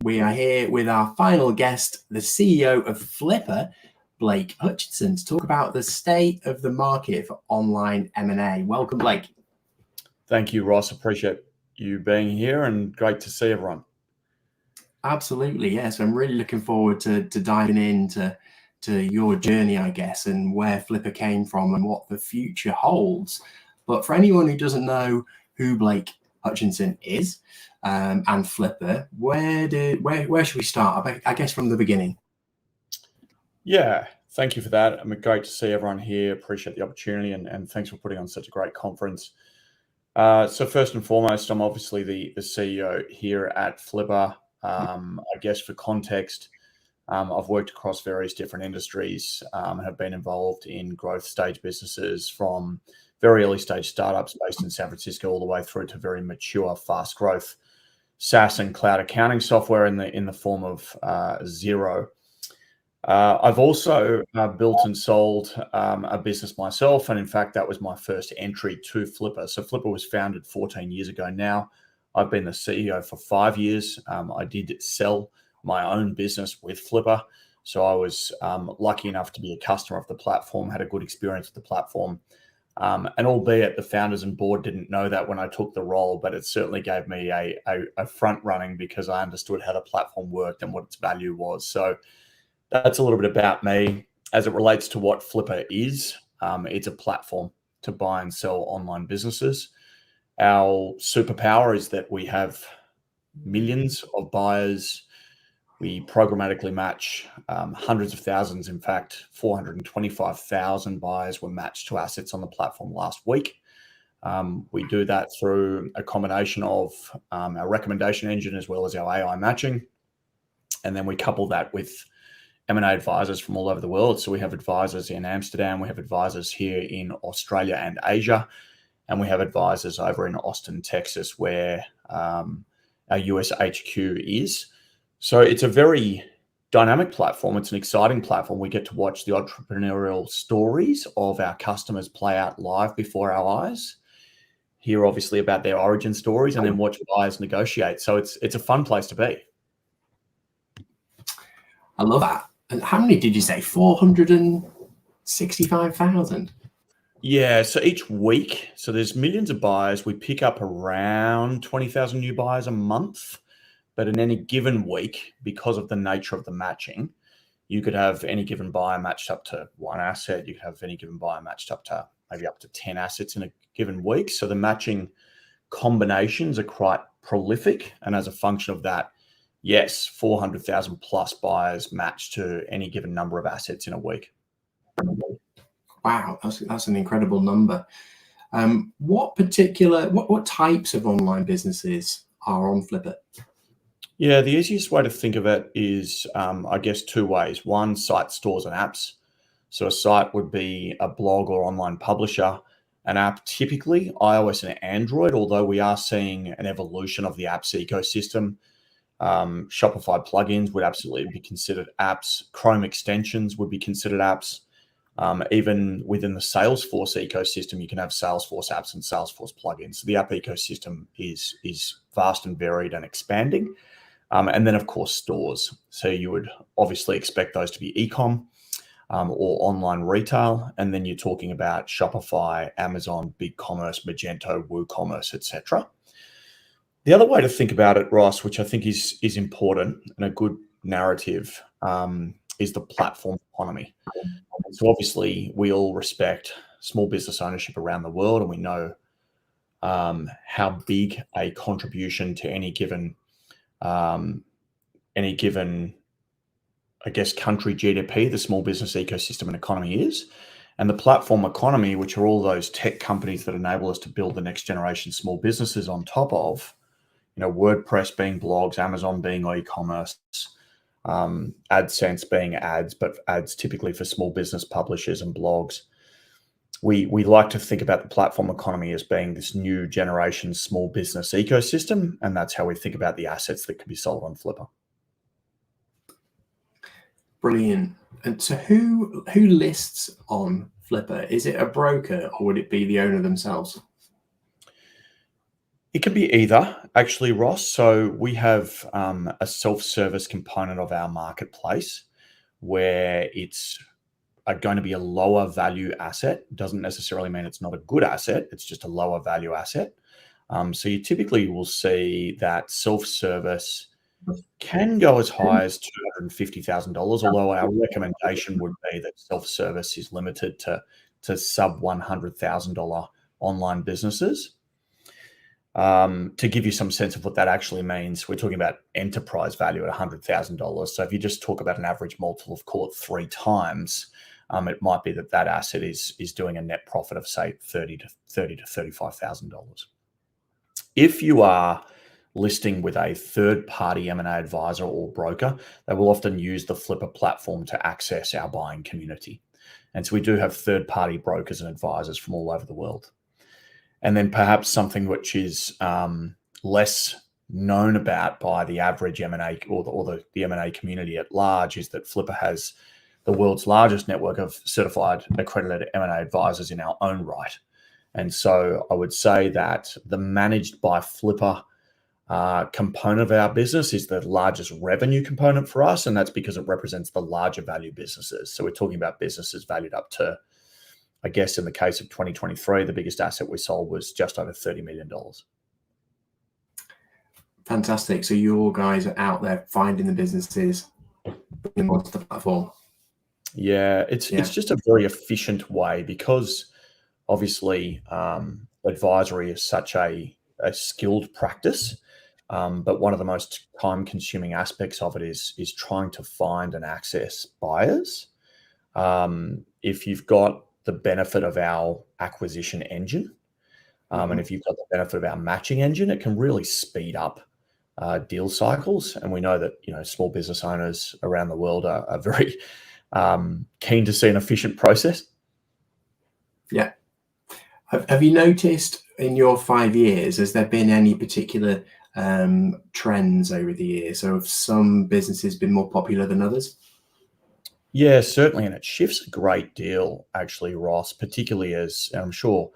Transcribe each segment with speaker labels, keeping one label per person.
Speaker 1: We are here with our final guest, the CEO of Flippa, Blake Hutchison, to talk about the state of the market for online M&A. Welcome, Blake.
Speaker 2: Thank you, Ross. Appreciate you being here and great to see everyone.
Speaker 1: Absolutely, yes. I'm really looking forward to diving into your journey, I guess, and where Flippa came from and what the future holds. But for anyone who doesn't know who Blake Hutchison is and Flippa, where should we start? I guess from the beginning.
Speaker 2: Yeah, thank you for that. I mean, great to see everyone here. Appreciate the opportunity and thanks for putting on such a great conference. So first and foremost, I'm obviously the CEO here at Flippa. I guess for context, I've worked across various different industries, have been involved in growth stage businesses from very early stage startups based in San Francisco all the way through to very mature, fast growth SaaS and cloud accounting software in the form of Xero. I've also built and sold a business myself, and in fact, that was my first entry to Flippa. So Flippa was founded 14 years ago now. I've been the CEO for 5 years. I did sell my own business with Flippa, so I was lucky enough to be a customer of the platform, had a good experience with the platform. And albeit the founders and board didn't know that when I took the role, but it certainly gave me a front running because I understood how the platform worked and what its value was. So that's a little bit about me. As it relates to what Flippa is, it's a platform to buy and sell online businesses. Our superpower is that we have millions of buyers. We programmatically match hundreds of thousands. In fact, 425,000 buyers were matched to assets on the platform last week. We do that through a combination of our recommendation engine as well as our AI matching. And then we couple that with M&A advisors from all over the world. So we have advisors in Amsterdam, we have advisors here in Australia and Asia, and we have advisors over in Austin, Texas, where our US HQ is. So it's a very dynamic platform. It's an exciting platform. We get to watch the entrepreneurial stories of our customers play out live before our eyes, hear obviously about their origin stories, and then watch buyers negotiate. So it's a fun place to be.
Speaker 1: I love that. And how many did you say? 465,000?
Speaker 2: Yeah, so each week, so there's millions of buyers. We pick up around 20,000 new buyers a month. But in any given week, because of the nature of the matching, you could have any given buyer matched up to one asset. You could have any given buyer matched up to maybe up to 10 assets in a given week. So the matching combinations are quite prolific. And as a function of that, yes, 400,000 plus buyers matched to any given number of assets in a week.
Speaker 1: Wow, that's an incredible number. What types of online businesses are on Flippa?
Speaker 2: Yeah, the easiest way to think of it is, I guess, two ways. One, site stores and apps. So a site would be a blog or online publisher. An app, typically iOS and Android, although we are seeing an evolution of the apps ecosystem. Shopify plugins would absolutely be considered apps. Chrome extensions would be considered apps. Even within the Salesforce ecosystem, you can have Salesforce apps and Salesforce plugins. So the app ecosystem is vast and varied and expanding. And then, of course, stores. So you would obviously expect those to be e-com or online retail. And then you're talking about Shopify, Amazon, BigCommerce, Magento, WooCommerce, etc. The other way to think about it, Ross, which I think is important and a good narrative, is the platform economy. So obviously, we all respect small business ownership around the world, and we know how big a contribution to any given, I guess, country GDP, the small business ecosystem and economy is. And the platform economy, which are all those tech companies that enable us to build the next generation small businesses on top of, WordPress being blogs, Amazon being e-commerce, AdSense being ads, but ads typically for small business publishers and blogs. We like to think about the platform economy as being this new generation small business ecosystem, and that's how we think about the assets that can be sold on Flippa.
Speaker 1: Brilliant. And so who lists on Flippa? Is it a broker or would it be the owner themselves?
Speaker 2: It can be either, actually, Ross. So we have a self-service component of our marketplace where it's going to be a lower value asset. Doesn't necessarily mean it's not a good asset. It's just a lower value asset. So you typically will see that self-service can go as high as $250,000, although our recommendation would be that self-service is limited to sub $100,000 online businesses. To give you some sense of what that actually means, we're talking about enterprise value at $100,000. So if you just talk about an average multiple of, call it 3 times, it might be that asset is doing a net profit of, say, $30,000 to $35,000. If you are listing with a third-party M&A advisor or broker, they will often use the Flippa platform to access our buying community. And so we do have third-party brokers and advisors from all over the world. And then perhaps something which is less known about by the average M&A or the M&A community at large is that Flippa has the world's largest network of certified accredited M&A advisors in our own right. And so I would say that the managed by Flippa component of our business is the largest revenue component for us, and that's because it represents the larger value businesses. So we're talking about businesses valued up to, I guess in the case of 2023, the biggest asset we sold was just over $30 million.
Speaker 1: Fantastic. So your guys are out there finding the businesses, bringing them onto the platform.
Speaker 2: Yeah, it's just a very efficient way because obviously advisory is such a skilled practice. But one of the most time-consuming aspects of it is trying to find and access buyers. If you've got the benefit of our acquisition engine, and if you've got the benefit of our matching engine, it can really speed up deal cycles. And we know that small business owners around the world are very keen to see an efficient process.
Speaker 1: Yeah. Have you noticed in your 5 years, has there been any particular trends over the years? So have some businesses been more popular than others?
Speaker 2: Yeah, certainly. And it shifts a great deal, actually, Ross, particularly as I'm sure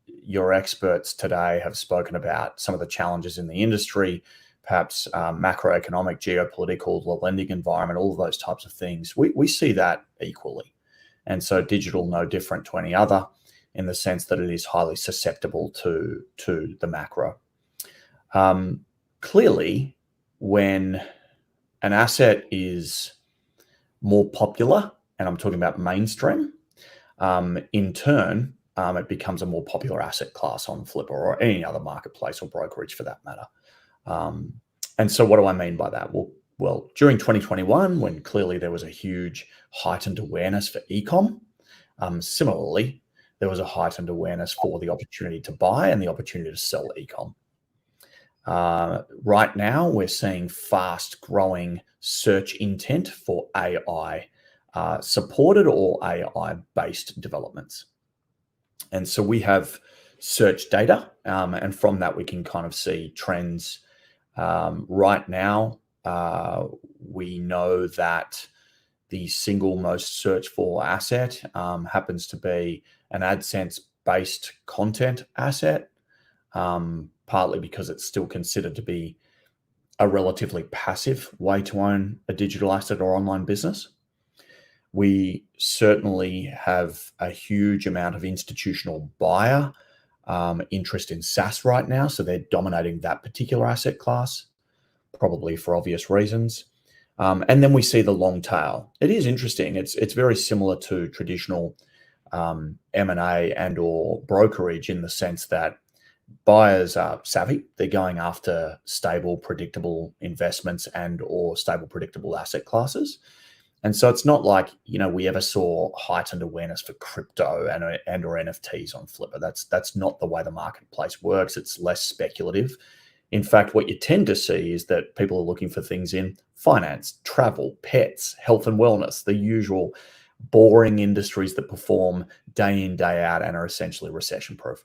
Speaker 2: your experts today have spoken about some of the challenges in the industry, perhaps macroeconomic, geopolitical, the lending environment, all of those types of things. We see that equally. And so digital, no different to any other in the sense that it is highly susceptible to the macro. Clearly, when an asset is more popular, and I'm talking about mainstream, in turn, it becomes a more popular asset class on Flippa or any other marketplace or brokerage for that matter. And so what do I mean by that? Well, during 2021, when clearly there was a huge heightened awareness for e-com, similarly, there was a heightened awareness for the opportunity to buy and the opportunity to sell e-com. Right now, we're seeing fast growing search intent for AI supported or AI based developments. And so we have search data, and from that we can kind of see trends. Right now, we know that the single most searched for asset happens to be an AdSense based content asset, partly because it's still considered to be a relatively passive way to own a digital asset or online business. We certainly have a huge amount of institutional buyer interest in SaaS right now, so they're dominating that particular asset class, probably for obvious reasons. And then we see the long tail. It is interesting. It's very similar to traditional M&A and or brokerage in the sense that buyers are savvy. They're going after stable, predictable investments and or stable, predictable asset classes. And so it's not like, we ever saw heightened awareness for crypto and or NFTs on Flippa. That's not the way the marketplace works. It's less speculative. In fact, what you tend to see is that people are looking for things in finance, travel, pets, health and wellness, the usual boring industries that perform day in, day out and are essentially recession-proof.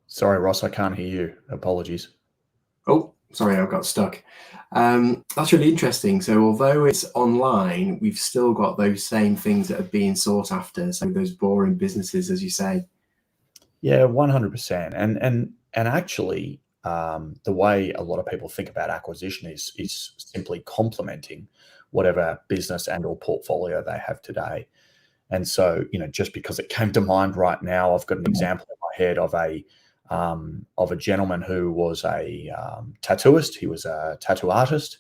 Speaker 2: Sorry, Ross, I can't hear you. Apologies.
Speaker 1: Oh, Sorry, I got stuck. That's really interesting. So although it's online, we've still got those same things that are being sought after. So those boring businesses, as you say.
Speaker 2: Yeah, 100%. And actually, the way a lot of people think about acquisition is simply complementing whatever business and or portfolio they have today. And so, just because it came to mind right now, I've got an example in my head of a gentleman who was a tattooist. He was a tattoo artist.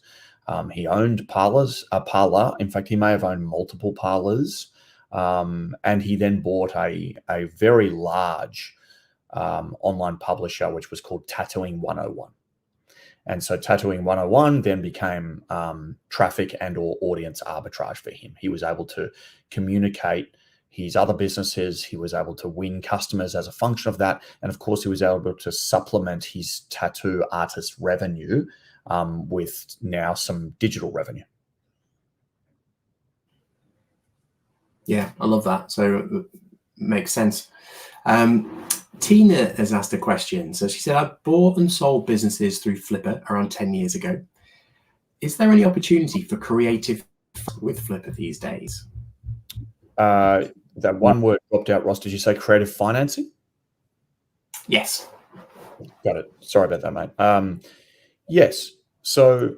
Speaker 2: He owned a parlor. In fact, he may have owned multiple parlors. And he then bought a very large online publisher, which was called Tattooing 101. And so Tattooing 101 then became traffic and or audience arbitrage for him. He was able to communicate his other businesses. He was able to win customers as a function of that. And of course, he was able to supplement his tattoo artist revenue with now some digital revenue.
Speaker 1: Yeah, I love that. So it makes sense. Tina has asked a question. So she said, I bought and sold businesses through Flippa around 10 years ago. Is there any opportunity for creative with Flippa these days?
Speaker 2: That one word dropped out, Ross. Did you say creative financing?
Speaker 1: Yes.
Speaker 2: Got it. Sorry about that, mate. Yes. So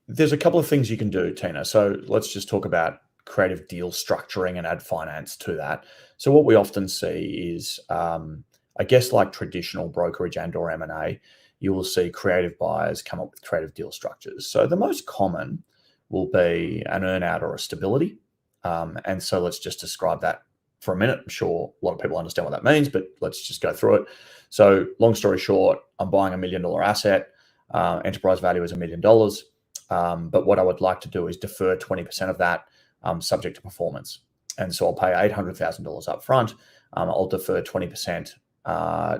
Speaker 2: there's a couple of things you can do, Tina. So let's just talk about creative deal structuring and add finance to that. So what we often see is, I guess, like traditional brokerage and or M&A, you will see creative buyers come up with creative deal structures. So the most common will be an earn-out or a stability. And so let's just describe that for a minute. I'm sure a lot of people understand what that means, but let's just go through it. So long story short, I'm buying $1 million asset. Enterprise value is $1 million. But what I would like to do is defer 20% of that subject to performance. And so I'll pay $800,000 up front. I'll defer 20%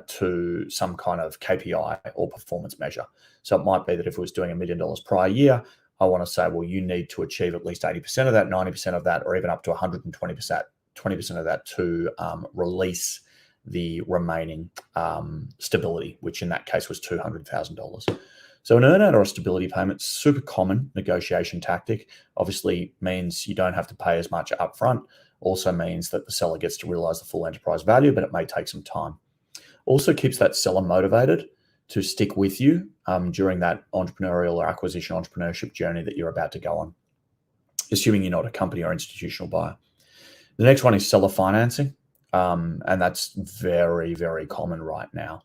Speaker 2: to some kind of KPI or performance measure. So it might be that if it was doing $1 million prior year, I want to say, well, you need to achieve at least 80% of that, 90% of that, or even up to 120%, 20% of that to release the remaining stability, which in that case was $200,000. So an earn-out or a stability payment, super common negotiation tactic. Obviously means you don't have to pay as much upfront. Also means that the seller gets to realize the full enterprise value, but it may take some time. Also keeps that seller motivated to stick with you during that entrepreneurial or acquisition entrepreneurship journey that you're about to go on, assuming you're not a company or institutional buyer. The next one is seller financing, and that's very, very common right now.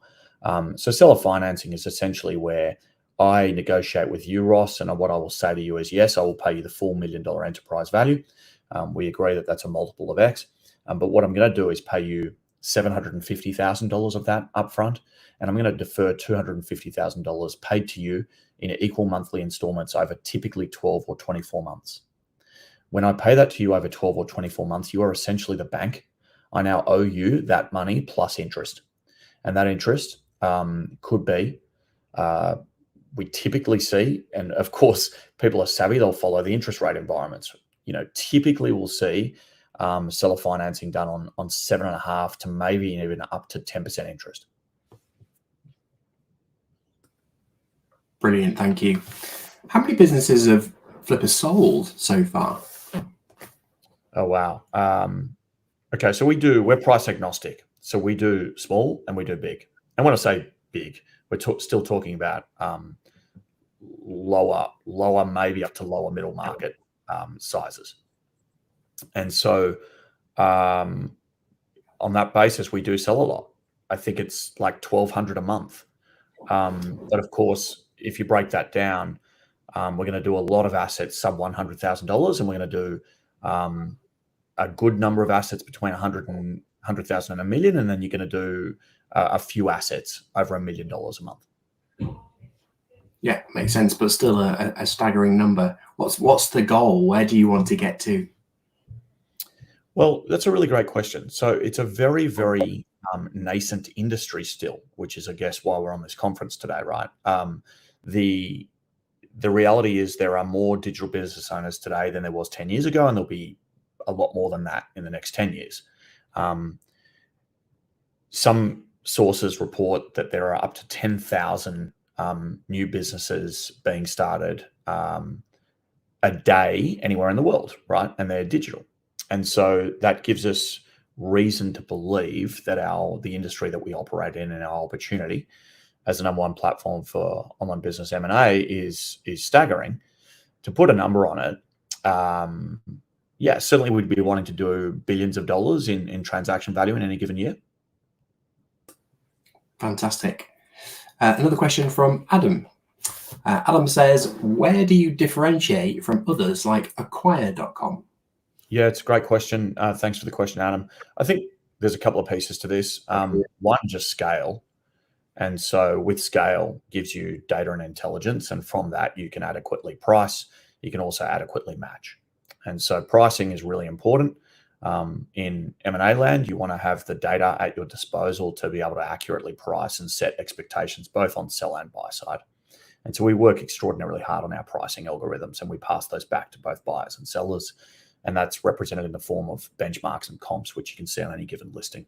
Speaker 2: So seller financing is essentially where I negotiate with you, Ross, and what I will say to you is, yes, I will pay you the full $1 million enterprise value. We agree that that's a multiple of X, but what I'm going to do is pay you $750,000 of that upfront, and I'm going to defer $250,000 paid to you in equal monthly installments over typically 12 or 24 months. When I pay that to you over 12 or 24 months, you are essentially the bank. I now owe you that money plus interest, and that interest could be, we typically see, and of course, people are savvy, they'll follow the interest rate environments. Typically we'll see seller financing done on 7.5 to maybe even up to 10% interest.
Speaker 1: Brilliant, thank you. How many businesses have Flippa sold so far?
Speaker 2: Oh, wow. Okay, so we're price agnostic. So we do small and we do big. And when I say big, we're still talking about lower, maybe up to lower middle market sizes. And so on that basis, we do sell a lot. I think it's like 1,200 a month. But of course, if you break that down, we're going to do a lot of assets sub $100,000, and we're going to do a good number of assets between 100,000 and $1 million, and then you're going to do a few assets over $1 million a month.
Speaker 1: Yeah, makes sense, but still a staggering number. What's the goal? Where do you want to get to?
Speaker 2: Well, that's a really great question. So it's a very, very nascent industry still, which is, I guess, why we're on this conference today, right? The reality is there are more digital business owners today than there was 10 years ago, and there'll be a lot more than that in the next 10 years. Some sources report that there are up to 10,000 new businesses being started a day anywhere in the world, right? And they're digital. And so that gives us reason to believe that the industry that we operate in and our opportunity as the number one platform for online business M&A is staggering. To put a number on it, yeah, certainly we'd be wanting to do billions of dollars in transaction value in any given year.
Speaker 1: Fantastic. Another question from Adam. Adam says, where do you differentiate from others like acquire.com?
Speaker 2: Yeah, it's a great question. Thanks for the question, Adam. I think there's a couple of pieces to this. One, just scale. And so with scale gives you data and intelligence. And from that, you can adequately price. You can also adequately match. And so pricing is really important. In M&A land, you want to have the data at your disposal to be able to accurately price and set expectations, both on sell and buy side. And so we work extraordinarily hard on our pricing algorithms, and we pass those back to both buyers and sellers. And that's represented in the form of benchmarks and comps, which you can see on any given listing.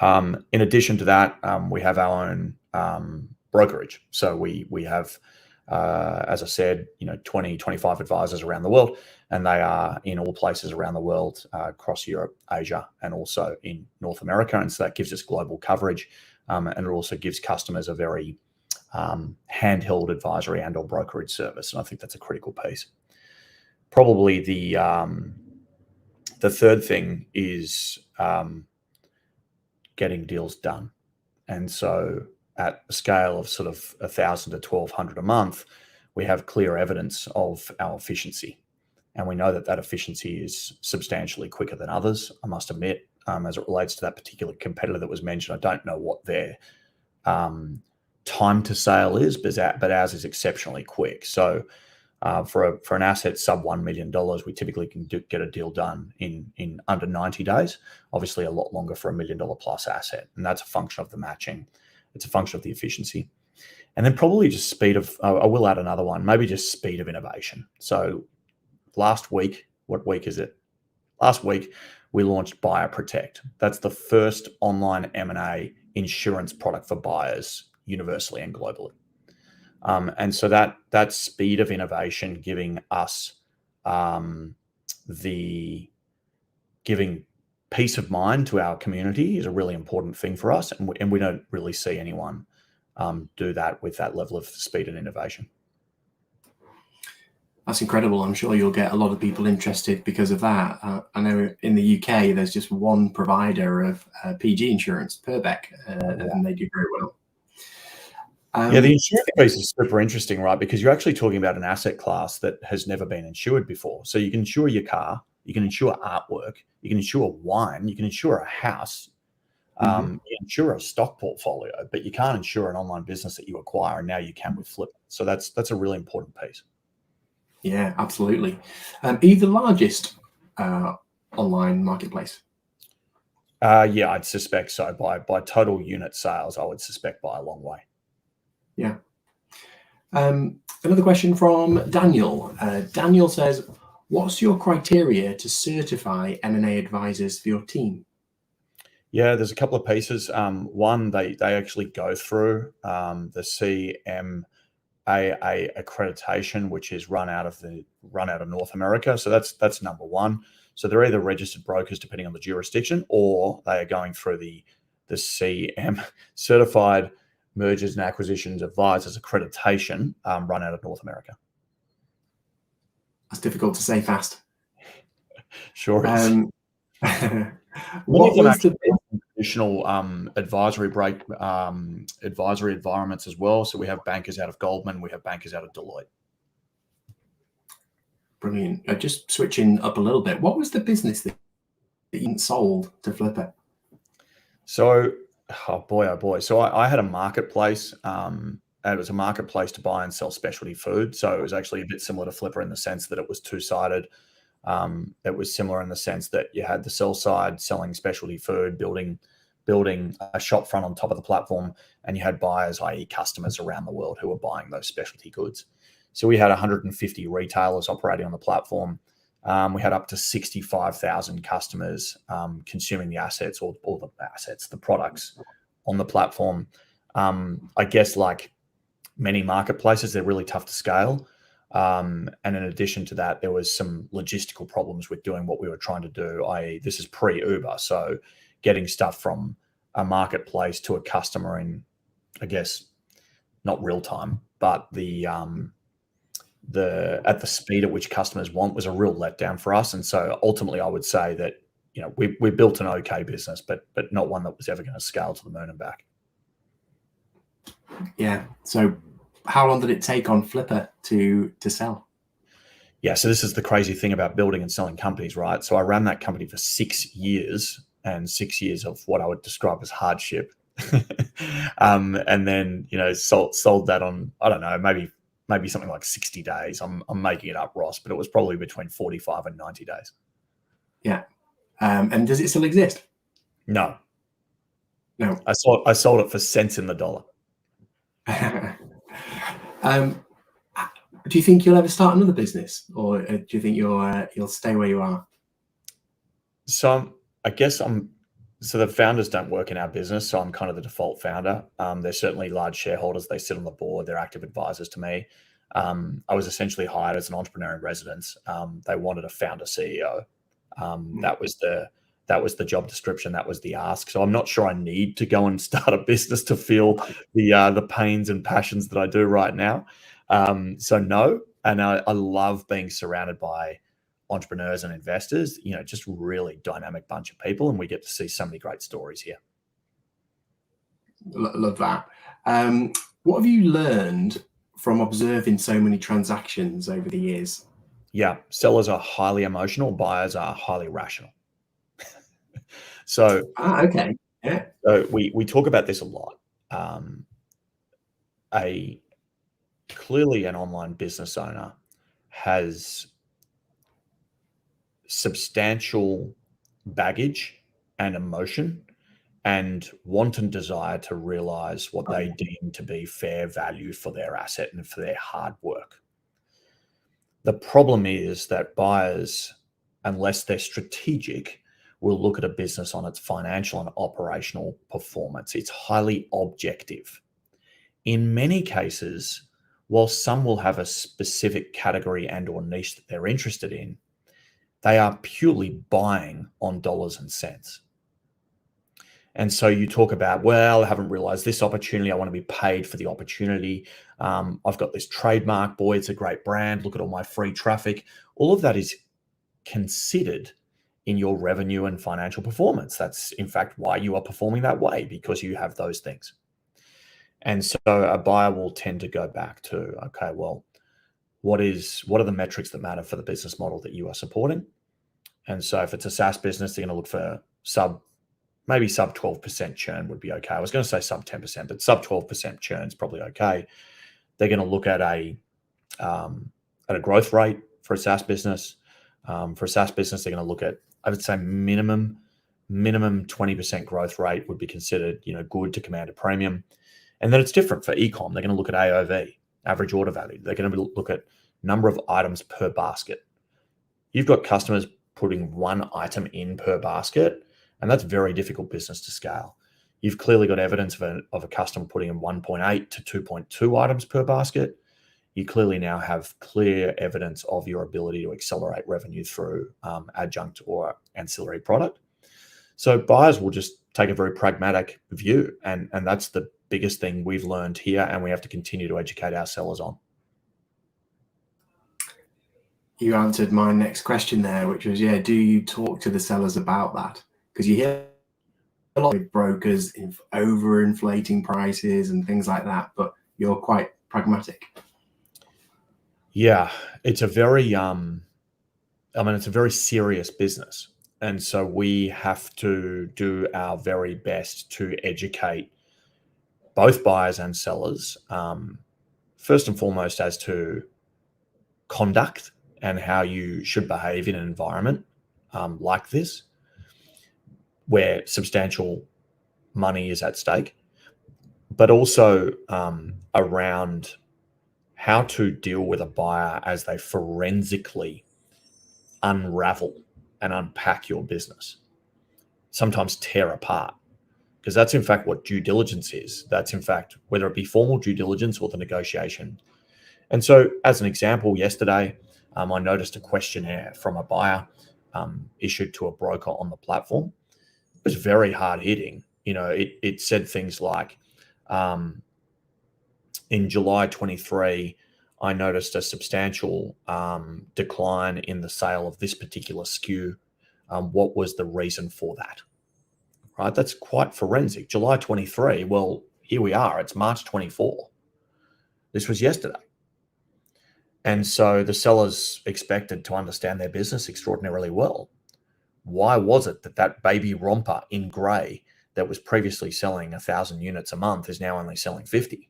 Speaker 2: In addition to that, we have our own brokerage. So we have, as I said, 20, 25 advisors around the world, and they are in all places around the world, across Europe, Asia, and also in North America. And so that gives us global coverage, and it also gives customers a very handheld advisory and or brokerage service. And I think that's a critical piece. Probably the third thing is getting deals done. And so at a scale of sort of 1,000 to 1,200 a month, we have clear evidence of our efficiency. And we know that efficiency is substantially quicker than others, I must admit. As it relates to that particular competitor that was mentioned, I don't know what their time to sale is, but ours is exceptionally quick. So for an asset sub $1 million, we typically can get a deal done in under 90 days. Obviously, a lot longer for $1 million plus asset, and that's a function of the matching. It's a function of the efficiency, and then probably just speed of. I will add another one, maybe just speed of innovation. So last week, what week is it? Last week, we launched Buyer Protect. That's the first online M&A insurance product for buyers universally and globally. And so that speed of innovation, giving us giving peace of mind to our community, is a really important thing for us, and we don't really see anyone do that with that level of speed and innovation.
Speaker 1: That's incredible. I'm sure you'll get a lot of people interested because of that. I know in the UK, there's just one provider of PG insurance, Purbeck, and they do very well.
Speaker 2: Yeah, the insurance piece is super interesting, right? Because you're actually talking about an asset class that has never been insured before. So you can insure your car, you can insure artwork, you can insure wine, you can insure a house, you can insure a stock portfolio, but you can't insure an online business that you acquire, and now you can with Flippa. So that's a really important piece.
Speaker 1: Yeah, absolutely. Are you the largest online marketplace?
Speaker 2: Yeah, I'd suspect so. By total unit sales, I would suspect by a long way.
Speaker 1: Yeah. Another question from Daniel. Daniel says, what's your criteria to certify M&A advisors for your team?
Speaker 2: Yeah, there's a couple of pieces. One, they actually go through the CMAA accreditation, which is run out of North America. So that's number one. So they're either registered brokers, depending on the jurisdiction, or they are going through the CM certified Mergers and Acquisitions Advisors accreditation, run out of North America.
Speaker 1: That's difficult to say fast.
Speaker 2: Sure is.
Speaker 1: What was the
Speaker 2: traditional advisory environments as well? So we have bankers out of Goldman, we have bankers out of Deloitte.
Speaker 1: Brilliant. Just switching up a little bit, what was the business that you sold to Flippa?
Speaker 2: So, oh boy. So I had a marketplace. It was a marketplace to buy and sell specialty food. So it was actually a bit similar to Flippa in the sense that it was two-sided. It was similar in the sense that you had the sell side selling specialty food, building a shop front on top of the platform, and you had buyers, i.e. customers around the world who were buying those specialty goods. So we had 150 retailers operating on the platform. We had up to 65,000 customers consuming the assets or the products on the platform. I guess like many marketplaces, they're really tough to scale. And in addition to that, there was some logistical problems with doing what we were trying to do, i.e. this is pre-Uber. So getting stuff from a marketplace to a customer in, I guess, not real time, but at the speed at which customers want was a real letdown for us. And so ultimately I would say that, we built an okay business, but not one that was ever going to scale to the moon and back.
Speaker 1: Yeah. So how long did it take on Flippa to sell?
Speaker 2: Yeah, so this is the crazy thing about building and selling companies, right? So I ran that company for 6 years, and 6 years of what I would describe as hardship. And then, sold that on, I don't know, maybe something like 60 days. I'm making it up, Ross, but it was probably between 45 and 90 days.
Speaker 1: Yeah. And does it still exist?
Speaker 2: No.
Speaker 1: No.
Speaker 2: I sold it for cents in the dollar.
Speaker 1: Do you think you'll ever start another business, or do you think you'll stay where you are?
Speaker 2: So so the founders don't work in our business, so I'm kind of the default founder. They're certainly large shareholders. They sit on the board. They're active advisors to me. I was essentially hired as an entrepreneur in residence. They wanted a founder CEO. That was the job description. That was the ask. So I'm not sure I need to go and start a business to feel the pains and passions that I do right now. So no, and I love being surrounded by entrepreneurs and investors, just really dynamic bunch of people, and we get to see so many great stories here.
Speaker 1: Love that. What have you learned from observing so many transactions over the years?
Speaker 2: Yeah, sellers are highly emotional, buyers are highly rational. So
Speaker 1: okay. Yeah.
Speaker 2: So we talk about this a lot. Clearly an online business owner has substantial baggage and emotion and wanton desire to realize what they deem to be fair value for their asset and for their hard work. The problem is that buyers, unless they're strategic, will look at a business on its financial and operational performance. It's highly objective. In many cases, while some will have a specific category and or niche that they're interested in, they are purely buying on dollars and cents. And so you talk about, well, I haven't realized this opportunity. I want to be paid for the opportunity. I've got this trademark. Boy, it's a great brand. Look at all my free traffic. All of that is considered in your revenue and financial performance. That's in fact why you are performing that way, because you have those things. And so a buyer will tend to go back to, okay, well, what are the metrics that matter for the business model that you are supporting? And so if it's a SaaS business, they're going to look for maybe sub 12% churn would be okay. I was going to say sub 10%, but sub 12% churn is probably okay. They're going to look at a growth rate for a SaaS business. For a SaaS business, they're going to look at, I would say minimum 20% growth rate would be considered, good to command a premium. And then it's different for e-com. They're going to look at AOV, average order value. They're going to look at number of items per basket. You've got customers putting one item in per basket, and that's very difficult business to scale. You've clearly got evidence of a customer putting in 1.8 to 2.2 items per basket. You clearly now have clear evidence of your ability to accelerate revenue through adjunct or ancillary product. So buyers will just take a very pragmatic view, and that's the biggest thing we've learned here, and we have to continue to educate our sellers on.
Speaker 1: You answered my next question there, which was, do you talk to the sellers about that? Because you hear a lot of brokers overinflating prices and things like that, but you're quite pragmatic.
Speaker 2: Yeah, it's a very, it's a very serious business. And so we have to do our very best to educate both buyers and sellers, first and foremost, as to conduct and how you should behave in an environment like this, where substantial money is at stake, but also around how to deal with a buyer as they forensically unravel and unpack your business, sometimes tear apart. because that's in fact what due diligence is. That's in fact whether it be formal due diligence or the negotiation. And so, as an example, yesterday I noticed a questionnaire from a buyer issued to a broker on the platform. It was very hard hitting. It said things like, in July 23, I noticed a substantial decline in the sale of this particular SKU. What was the reason for that? Right, that's quite forensic. July 23. Well, here we are. It's March 24. This was yesterday. And so the sellers expected to understand their business extraordinarily well. Why was it that baby romper in grey that was previously selling 1,000 units a month is now only selling 50?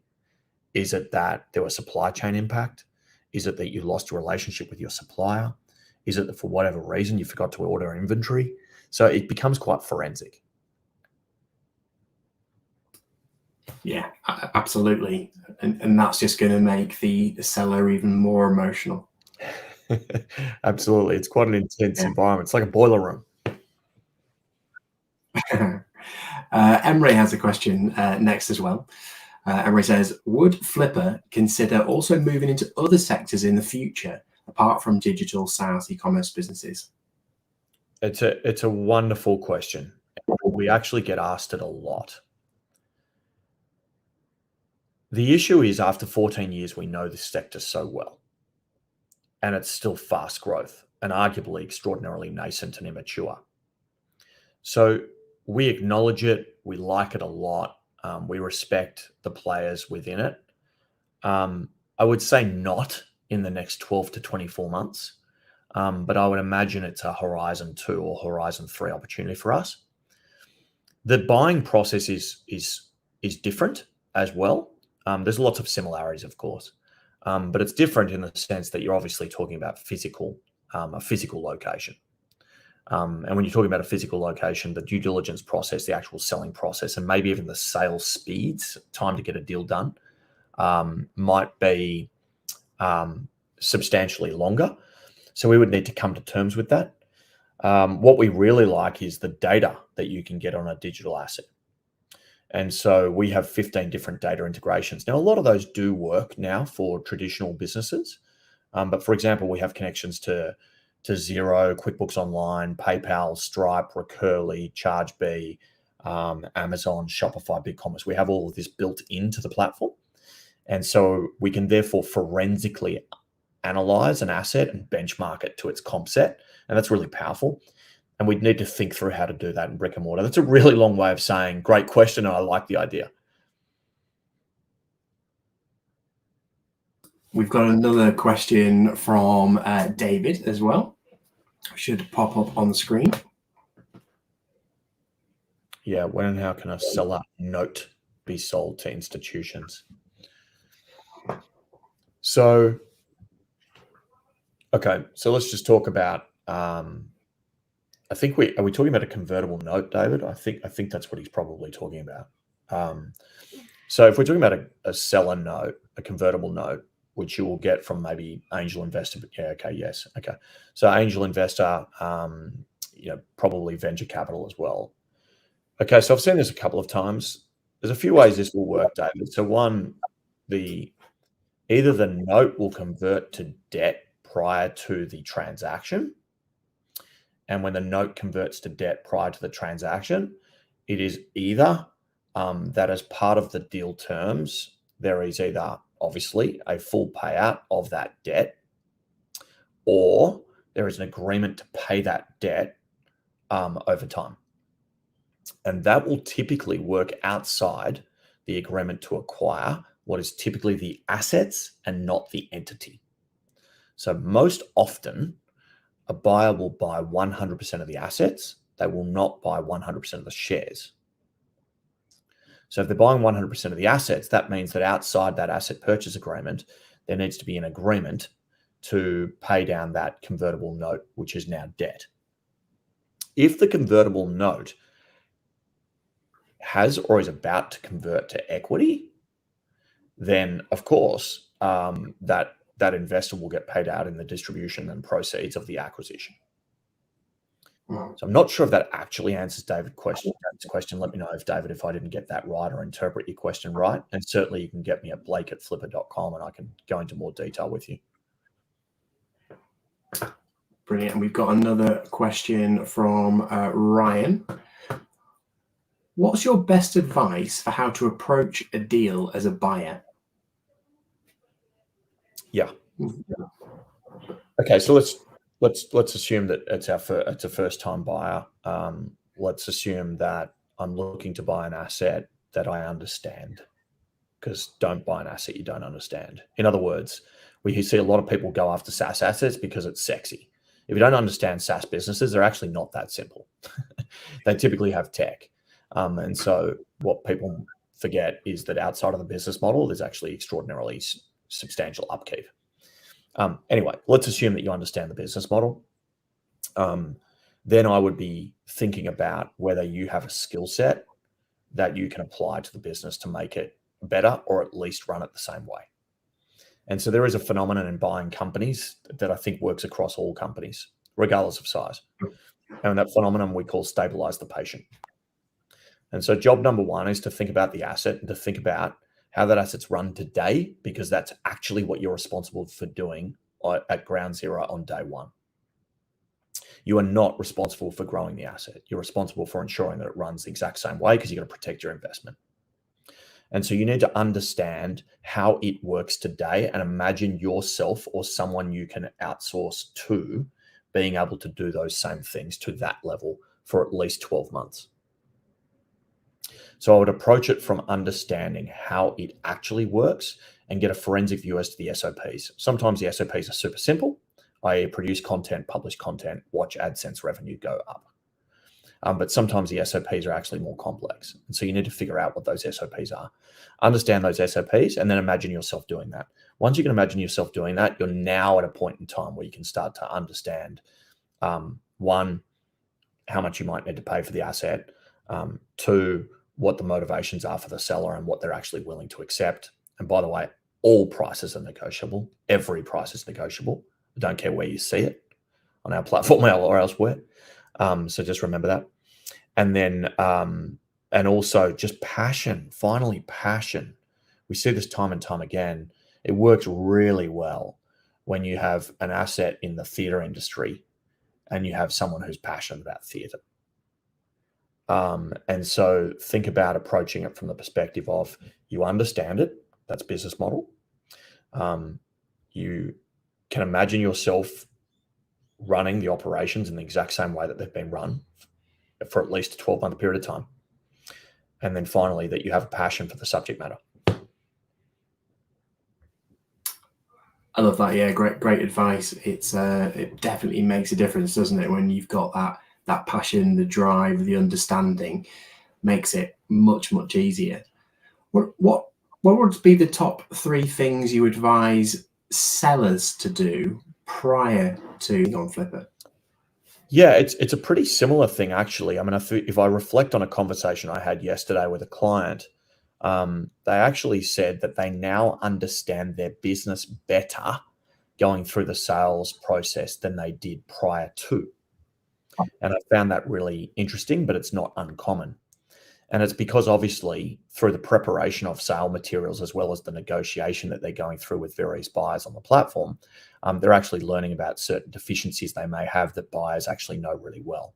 Speaker 2: Is it that there was supply chain impact? Is it that you lost a relationship with your supplier? Is it that for whatever reason you forgot to order inventory? So it becomes quite forensic.
Speaker 1: Yeah, absolutely. And that's just going to make the seller even more emotional.
Speaker 2: Absolutely. It's quite an intense environment. It's like a boiler room.
Speaker 1: Emre has a question next as well. Emre says, would Flippa consider also moving into other sectors in the future, apart from digital SaaS e-commerce businesses?
Speaker 2: It's a wonderful question. We actually get asked it a lot. The issue is, after 14 years, we know this sector so well, and it's still fast growth and arguably extraordinarily nascent and immature. So we acknowledge it. We like it a lot. We respect the players within it. I would say not in the next 12 to 24 months, but I would imagine it's a Horizon 2 or Horizon 3 opportunity for us. The buying process is different as well. There's lots of similarities, of course, but it's different in the sense that you're obviously talking about a physical location. And when you're talking about a physical location, the due diligence process, the actual selling process, and maybe even the sales speeds, time to get a deal done, might be substantially longer. So we would need to come to terms with that. What we really like is the data that you can get on a digital asset. And so we have 15 different data integrations. Now, a lot of those do work now for traditional businesses. But for example, we have connections to Xero, QuickBooks Online, PayPal, Stripe, Recurly, ChargeBee, Amazon, Shopify, BigCommerce. We have all of this built into the platform. And so we can therefore forensically analyze an asset and benchmark it to its comp set. And that's really powerful. And we'd need to think through how to do that in brick and mortar. That's a really long way of saying, great question, and I like the idea.
Speaker 1: We've got another question from David as well. Should pop up on the screen.
Speaker 2: Yeah, when and how can a seller note be sold to institutions? So, okay, so let's just talk about, are we talking about a convertible note, David? I think that's what he's probably talking about. So if we're talking about a seller note, a convertible note, which you will get from maybe angel investor, but yeah, okay, yes, okay. So angel investor, probably venture capital as well. Okay, so I've seen this a couple of times. There's a few ways this will work, David. So one, either the note will convert to debt prior to the transaction. And when the note converts to debt prior to the transaction, it is either that as part of the deal terms, there is either obviously a full payout of that debt, or there is an agreement to pay that debt over time. And that will typically work outside the agreement to acquire what is typically the assets and not the entity. So most often, a buyer will buy 100% of the assets. They will not buy 100% of the shares. So if they're buying 100% of the assets, that means that outside that asset purchase agreement, there needs to be an agreement to pay down that convertible note, which is now debt. If the convertible note has or is about to convert to equity, then of course that investor will get paid out in the distribution and proceeds of the acquisition. So I'm not sure if that actually answers David's question. Let me know if I didn't get that right or interpret your question right. And certainly you can get me at blake@flippa.com and I can go into more detail with you.
Speaker 1: Brilliant. And we've got another question from Ryan. What's your best advice for how to approach a deal as a buyer?
Speaker 2: Yeah. Okay, so let's assume that it's a first time buyer. Let's assume that I'm looking to buy an asset that I understand, because don't buy an asset you don't understand. In other words, we see a lot of people go after SaaS assets because it's sexy. If you don't understand SaaS businesses, they're actually not that simple. They typically have tech. And so what people forget is that outside of the business model, there's actually extraordinarily substantial upkeep. Anyway, let's assume that you understand the business model. Then I would be thinking about whether you have a skill set that you can apply to the business to make it better, or at least run it the same way. And so there is a phenomenon in buying companies that I think works across all companies, regardless of size. And that phenomenon we call stabilize the patient. And so job number one is to think about the asset and to think about how that asset's run today, because that's actually what you're responsible for doing at ground zero on day one. You are not responsible for growing the asset. You're responsible for ensuring that it runs the exact same way, because you've got to protect your investment. And so you need to understand how it works today and imagine yourself or someone you can outsource to being able to do those same things to that level for at least 12 months. So I would approach it from understanding how it actually works and get a forensic view as to the SOPs. Sometimes the SOPs are super simple, i.e. produce content, publish content, watch AdSense revenue go up. But sometimes the SOPs are actually more complex. And so you need to figure out what those SOPs are, understand those SOPs, and then imagine yourself doing that. Once you can imagine yourself doing that, you're now at a point in time where you can start to understand, one, how much you might need to pay for the asset, two, what the motivations are for the seller and what they're actually willing to accept. And by the way, all prices are negotiable. Every price is negotiable. I don't care where you see it, on our platform or elsewhere. So just remember that. And then, and also just passion, finally passion. We see this time and time again. It works really well when you have an asset in the theatre industry and you have someone who's passionate about theatre. And so think about approaching it from the perspective of you understand it, that's business model. You can imagine yourself running the operations in the exact same way that they've been run for at least a 12-month period of time. And then finally, that you have a passion for the subject matter.
Speaker 1: I love that. Yeah, great advice. It definitely makes a difference, doesn't it? When you've got that passion, the drive, the understanding, makes it much easier. What would be the top 3 things you advise sellers to do prior to on Flippa?
Speaker 2: Yeah, it's a pretty similar thing, actually. I mean, if I reflect on a conversation I had yesterday with a client, they actually said that they now understand their business better going through the sales process than they did prior to. And I found that really interesting, but it's not uncommon. And it's because obviously through the preparation of sale materials, as well as the negotiation that they're going through with various buyers on the platform, they're actually learning about certain deficiencies they may have that buyers actually know really well.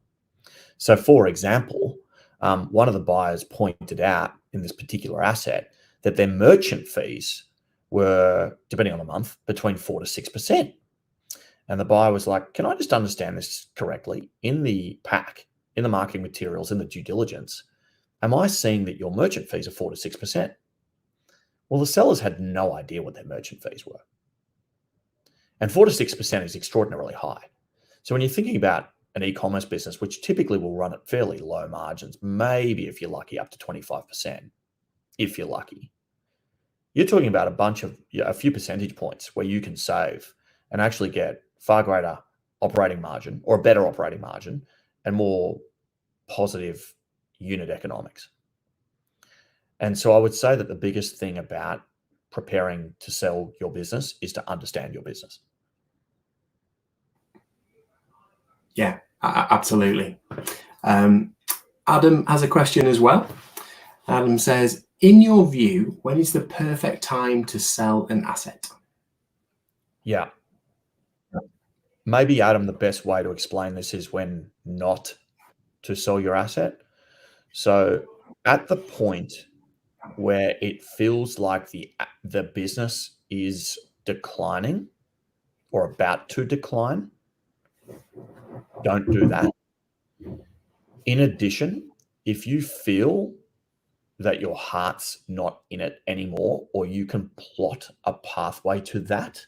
Speaker 2: So for example, one of the buyers pointed out in this particular asset that their merchant fees were, depending on the month, between 4 to 6%. And the buyer was like, can I just understand this correctly? In the pack, in the marketing materials, in the due diligence, am I seeing that your merchant fees are 4 to 6%? Well, the sellers had no idea what their merchant fees were. And 4 to 6% is extraordinarily high. So when you're thinking about an e-commerce business, which typically will run at fairly low margins, maybe if you're lucky up to 25%, if you're lucky, you're talking about a few percentage points where you can save and actually get far greater operating margin, or a better operating margin, and more positive unit economics. And so I would say that the biggest thing about preparing to sell your business is to understand your business.
Speaker 1: Yeah, Absolutely. Adam has a question as well. Adam says, in your view, when is the perfect time to sell an asset?
Speaker 2: Yeah. Maybe, Adam, the best way to explain this is when not to sell your asset. So at the point where it feels like the business is declining or about to decline, don't do that. In addition, if you feel that your heart's not in it anymore, or you can plot a pathway to that,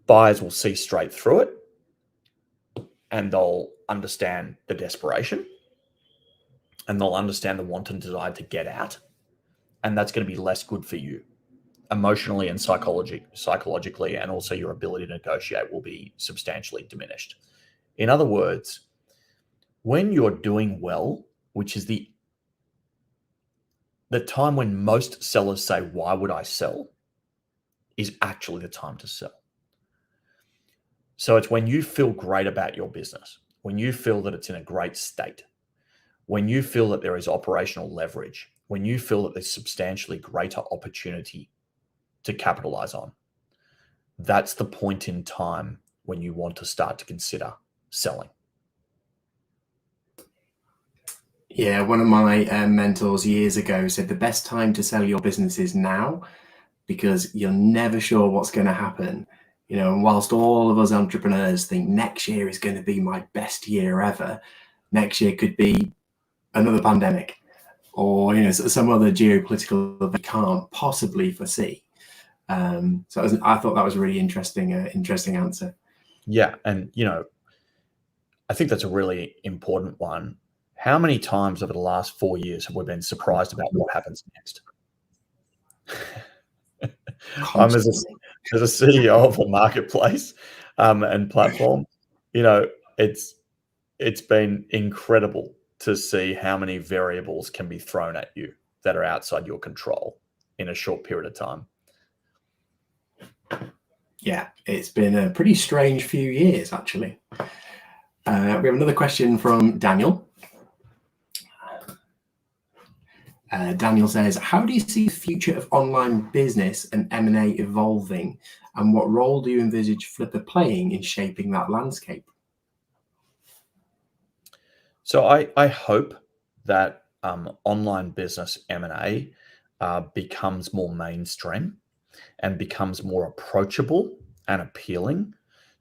Speaker 2: buyers will see straight through it and they'll understand the desperation and they'll understand the want and desire to get out. And that's going to be less good for you emotionally and psychologically, and also your ability to negotiate will be substantially diminished. In other words, when you're doing well, which is the time when most sellers say, why would I sell, is actually the time to sell. So it's when you feel great about your business, when you feel that it's in a great state, when you feel that there is operational leverage, when you feel that there's substantially greater opportunity to capitalize on, that's the point in time when you want to start to consider selling.
Speaker 1: Yeah, one of my mentors years ago said the best time to sell your business is now, because you're never sure what's going to happen. You know, and whilst all of us entrepreneurs think next year is going to be my best year ever, next year could be another pandemic or, you know, some other geopolitical event we can't possibly foresee. So I thought that was a really interesting answer.
Speaker 2: Yeah. And, you know, I think that's a really important one. How many times over the last 4 years have we been surprised about what happens next? I'm as a CEO of a marketplace and platform, you know, it's been incredible to see how many variables can be thrown at you that are outside your control in a short period of time.
Speaker 1: Yeah, it's been a pretty strange few years, actually. We have another question from Daniel. Daniel says, how do you see the future of online business and M&A evolving, and what role do you envisage Flippa playing in shaping that landscape?
Speaker 2: So I hope that online business M&A becomes more mainstream and becomes more approachable and appealing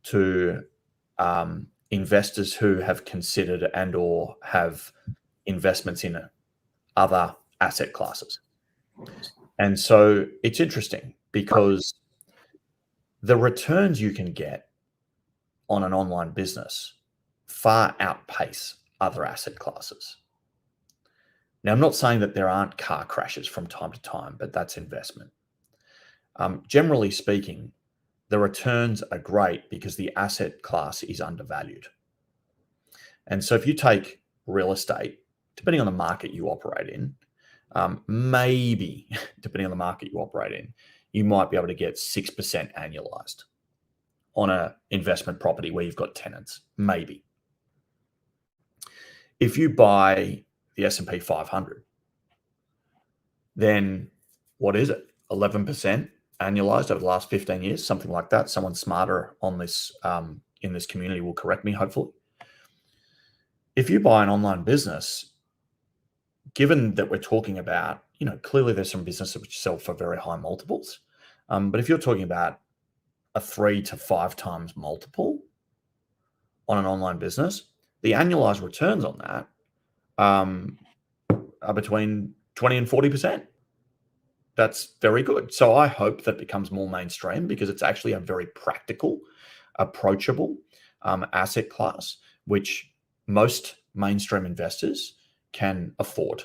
Speaker 2: to investors who have considered and or have investments in other asset classes. And so it's interesting because the returns you can get on an online business far outpace other asset classes. Now, I'm not saying that there aren't car crashes from time to time, but that's investment. Generally speaking, the returns are great because the asset class is undervalued. And so if you take real estate, depending on the market you operate in, maybe depending on the market you operate in, you might be able to get 6% annualized on an investment property where you've got tenants, maybe. If you buy the S&P 500, then what is it? 11% annualized over the last 15 years, something like that. Someone smarter on this in this community will correct me, hopefully. If you buy an online business, given that we're talking about, you know, clearly there's some businesses which sell for very high multiples, but if you're talking about a 3 to 5 times multiple on an online business, the annualized returns on that are between 20 and 40%. That's very good. So I hope that becomes more mainstream because it's actually a very practical, approachable asset class, which most mainstream investors can afford.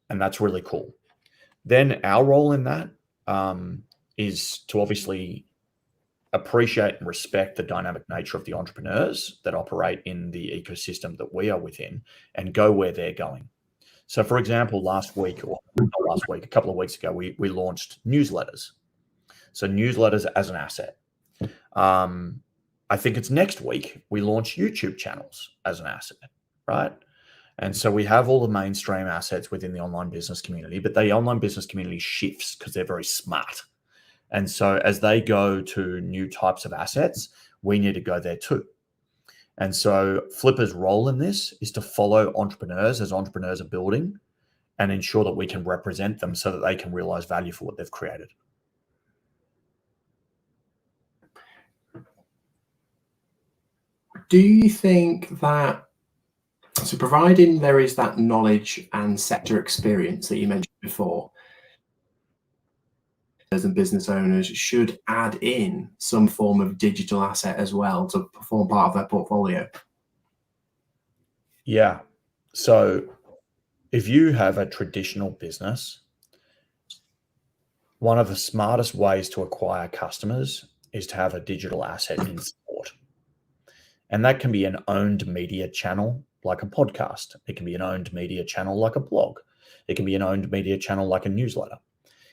Speaker 2: And that's really cool. Then our role in that is to obviously appreciate and respect the dynamic nature of the entrepreneurs that operate in the ecosystem that we are within and go where they're going. So, for example, a couple of weeks ago, we launched newsletters. So newsletters as an asset. I think it's next week we launch YouTube channels as an asset, right? And so we have all the mainstream assets within the online business community, but the online business community shifts because they're very smart. And so as they go to new types of assets, we need to go there too. And so Flippa's role in this is to follow entrepreneurs as entrepreneurs are building and ensure that we can represent them so that they can realize value for what they've created.
Speaker 1: Do you think that, so providing there is that knowledge and sector experience that you mentioned before, and business owners should add in some form of digital asset as well to form part of their portfolio?
Speaker 2: Yeah. So if you have a traditional business, one of the smartest ways to acquire customers is to have a digital asset in support. And that can be an owned media channel like a podcast. It can be an owned media channel like a blog. It can be an owned media channel like a newsletter.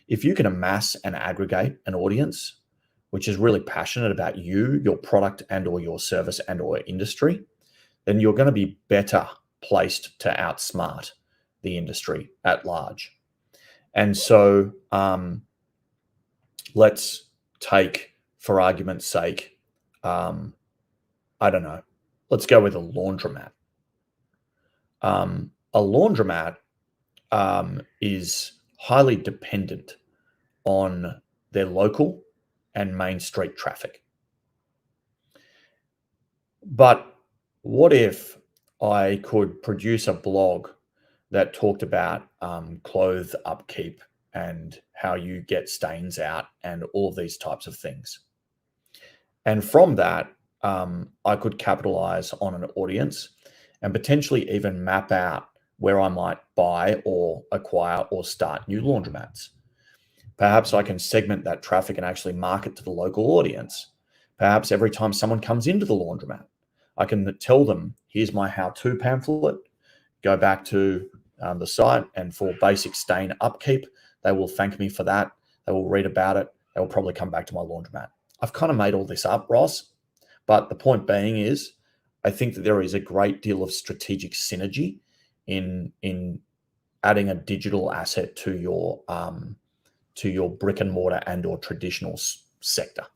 Speaker 2: If you can amass and aggregate an audience which is really passionate about you, your product and or your service and or industry, then you're going to be better placed to outsmart the industry at large. And so let's take, for argument's sake, I don't know, let's go with a laundromat. A laundromat is highly dependent on their local and main street traffic. But what if I could produce a blog that talked about clothes upkeep and how you get stains out and all of these types of things? And from that, I could capitalize on an audience and potentially even map out where I might buy or acquire or start new laundromats. Perhaps I can segment that traffic and actually market to the local audience. Perhaps every time someone comes into the laundromat, I can tell them, here's my how-to pamphlet, go back to the site, and for basic stain upkeep, they will thank me for that. They will read about it. They will probably come back to my laundromat. I've kind of made all this up, Ross, but the point being is I think that there is a great deal of strategic synergy in adding a digital asset to your brick and mortar and or traditional sector.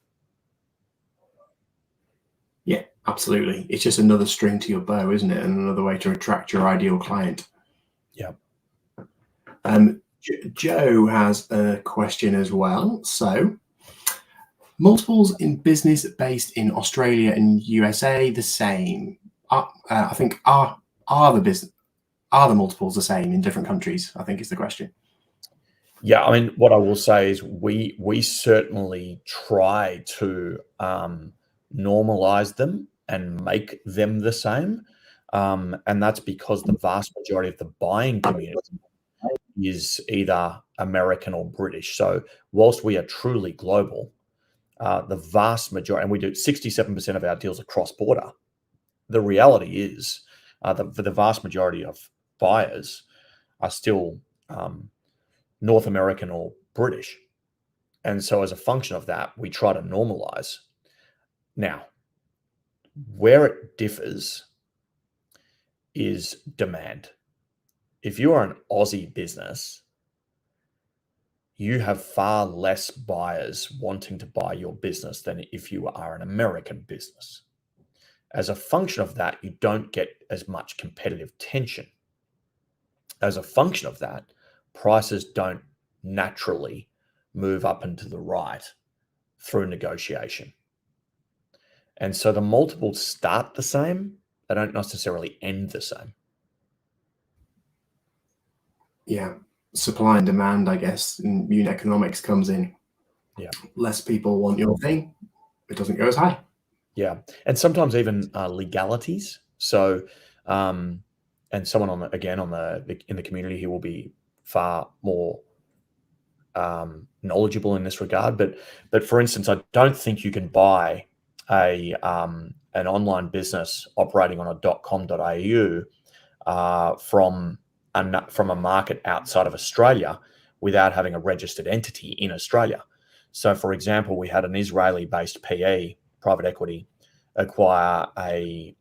Speaker 1: Yeah, absolutely. It's just another string to your bow, isn't it? And another way to attract your ideal client.
Speaker 2: Yeah.
Speaker 1: Joe has a question as well. So, multiples in business based in Australia and USA the same? I think are the multiples the same in different countries? I think is the question.
Speaker 2: Yeah, I mean, what I will say is we certainly try to normalize them and make them the same, and that's because the vast majority of the buying community is either American or British. So whilst we are truly global, the vast majority, and we do 67% of our deals are cross-border, the reality is for the vast majority of buyers are still North American or British. And so as a function of that, we try to normalize. Now, where it differs is demand. If you are an Aussie business, you have far less buyers wanting to buy your business than if you are an American business. As a function of that, you don't get as much competitive tension. As a function of that, prices don't naturally move up and to the right through negotiation. And so the multiples start the same, they don't necessarily end the same.
Speaker 1: Yeah, supply and demand, I guess, and unit economics comes in.
Speaker 2: Yeah.
Speaker 1: Less people want your thing, it doesn't go as high.
Speaker 2: Yeah. And sometimes even legalities. So, and someone in the community who will be far more knowledgeable in this regard. But for instance, I don't think you can buy an online business operating on a .com.au from a market outside of Australia without having a registered entity in Australia. So, for example, we had an Israeli-based PE private equity acquire an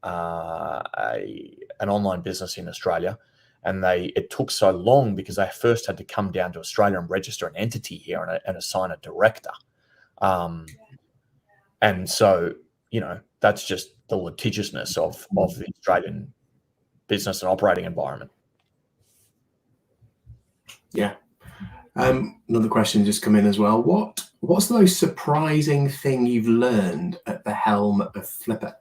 Speaker 2: online business in Australia, and it took so long because they first had to come down to Australia and register an entity here and assign a director. And so, that's just the litigiousness of the Australian business and operating environment.
Speaker 1: Yeah. Another question just come in as well. What's the most surprising thing you've learned at the helm of Flippa?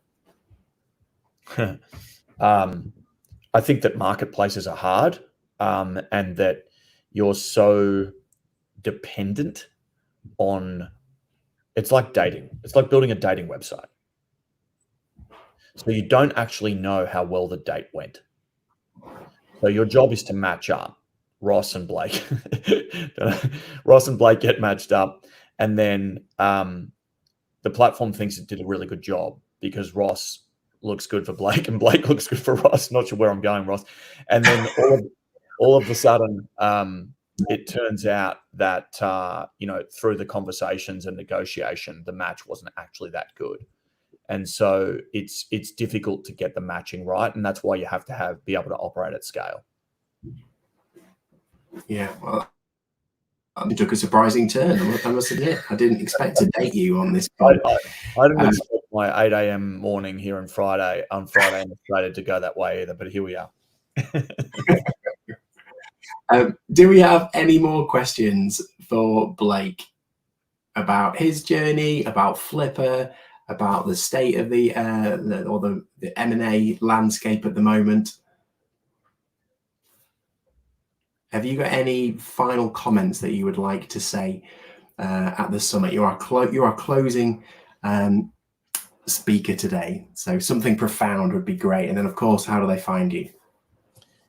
Speaker 2: I think that marketplaces are hard, and that you're so dependent on. It's like dating. It's like building a dating website. So you don't actually know how well the date went. So your job is to match up. Ross and Blake. Ross and Blake get matched up, and then the platform thinks it did a really good job because Ross looks good for Blake and Blake looks good for Ross. Not sure where I'm going, Ross. And then all of a sudden, it turns out that through the conversations and negotiation, the match wasn't actually that good. And so it's difficult to get the matching right, and that's why you have to be able to operate at scale.
Speaker 1: Yeah, well, it took a surprising turn. I must admit, I didn't expect to date you on this.
Speaker 2: I didn't expect my 8 a.m. morning here on Friday in Australia to go that way either, but here we are.
Speaker 1: Do we have any more questions for Blake about his journey, about Flippa, about the state of the M&A landscape at the moment? Have you got any final comments that you would like to say at the summit? You are closing speaker today, so something profound would be great. And then, of course, how do they find you?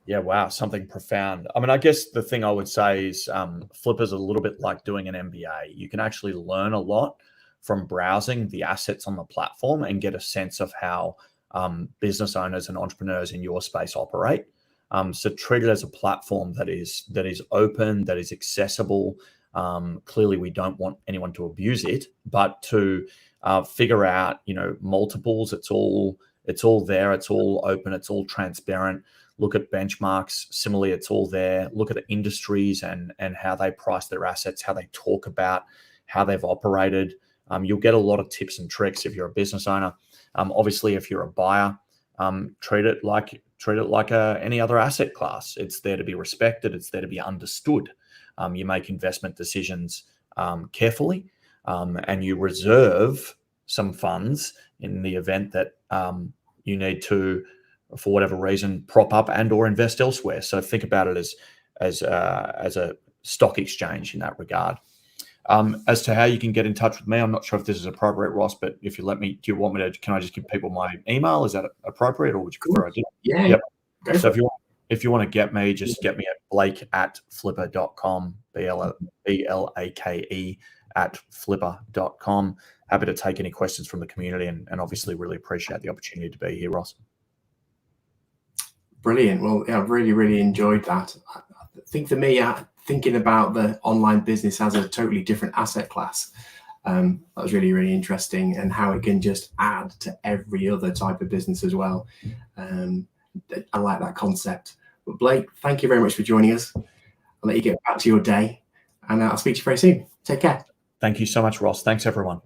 Speaker 2: Yeah, wow, something profound. I mean, I guess the thing I would say is Flippa's a little bit like doing an MBA. You can actually learn a lot from browsing the assets on the platform and get a sense of how business owners and entrepreneurs in your space operate. So treat it as a platform that is open, that is accessible. Clearly, we don't want anyone to abuse it, but to figure out, multiples. It's all there. It's all open. It's all transparent. Look at benchmarks. Similarly, it's all there. Look at the industries and how they price their assets, how they talk about how they've operated. You'll get a lot of tips and tricks if you're a business owner. Obviously, if you're a buyer, treat it like any other asset class. It's there to be respected. It's there to be understood. You make investment decisions carefully, and you reserve some funds in the event that you need to, for whatever reason, prop up and or invest elsewhere. So think about it as a stock exchange in that regard. As to how you can get in touch with me, I'm not sure if this is appropriate, Ross, but if you let me, can I just give people my email? Is that appropriate, or would you prefer I do?
Speaker 1: Yeah.
Speaker 2: Yep. So if you want to get me, just get me at blake@flippa.com, blake@flippa.com. Happy to take any questions from the community, and obviously really appreciate the opportunity to be here, Ross.
Speaker 1: Brilliant. Well, yeah, I've really, really enjoyed that. I think for me, thinking about the online business as a totally different asset class, that was really, really interesting, and how it can just add to every other type of business as well. I like that concept. But Blake, thank you very much for joining us. I'll let you get back to your day, and I'll speak to you very soon. Take care.
Speaker 2: Thank you so much, Ross. Thanks, everyone.